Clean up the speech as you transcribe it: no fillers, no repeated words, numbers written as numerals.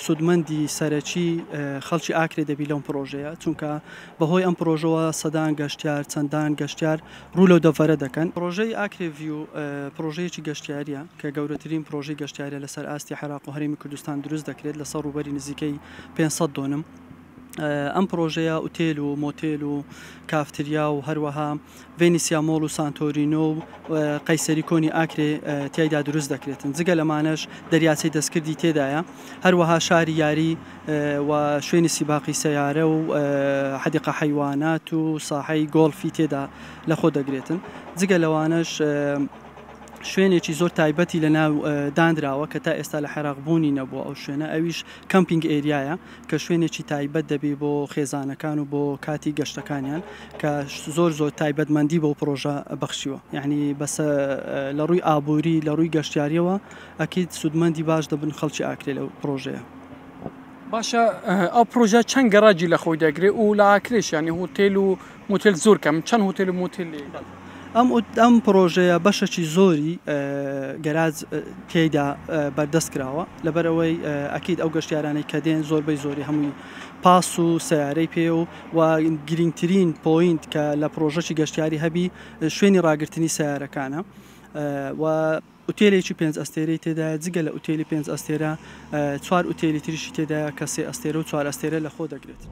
سودمەندی سەرەکی خەڵکی ئاکرێ دەبی لەم پرۆژەیە چونکە بەهۆی ئەم پرۆژەوە سەدان گەشتیار چەندان گەشتیار ڕوو لەو دەڤەرە دەکەن. پرۆژەی ئاکرێڤیو پرۆژەیەکی گەشتیاریە کە گەورەترین پرۆژەی گەشتیاریە لەسەر ئاستی عێراق و هەرێمی کوردستان دروست دەکرێت لەسەر ڕووبەری نزیکەی 500 دۆنم. ئەم پرۆژەیە ئوتێل و مۆتێل و کافتریا و هەروەها ڤێنیسیا مۆڵ و سانتۆرینۆ و قەیسەری کۆنی ئاکرێ تیایدا دروست دەکرێتن. جگە لەمانەش دەریاچەی دەستکردی تێدایە، هەروەها شاری یاری و شوێنی سیباقی سەیارە و حەدیقە حەیوانات و ساحەی گۆڵفی تێدا لەخۆ دەگرێتن. جگە لەوانەش شوێنێکی زۆر تایبەتی لە ناو دانراوە کە تا ئێستا لە عێراق بوونی نەبووە ئەو شوێنە، ئەویش کەمپینگ ئێریایە کە شوێنێکی تایبەت دەبێ بۆ خێزانەکان و بۆ کاتی گەشتەکانیان کە زۆر تایبەتمەندی بۆ پرۆژە بەخشیوە. یعنی بەسە لە ڕووی ئابووری لە ڕووی گەشتیاریەوە ئەکید سودمەندی باش دەبن خەڵکی ئاکرێ لەو پرۆژەیە. باشە ئەو پرۆژە چەند گەراجی لە خۆی دەگرێت و لە ئاکرێش ینی هۆتێل و مۆتێل زۆر کەم چەند هۆتێل و مۆتێل ئەم پرۆژەیە بەشەکی زۆری گەراج تێیدا بەردەست کراوە لەبەرەوەی ئەکید ئەو گەشتیارانەی کە دێن زۆربەی زۆری هەمووی پاس و سیارەی پێ و گرنگترین پۆینت کە لە پرۆژەی گەشتیاری هەبی شوێنی ڕاگررتنی سیارەکانە و ئوتێلێکی 5 ئەستێرەی تێدا جگە لە ئوتێلی 5 ئەستێرە 4 ئوتێلی تریشی تێدایە کە 3 ئەستێرە و 4 ئەستێرە لە خۆ دەگرێت.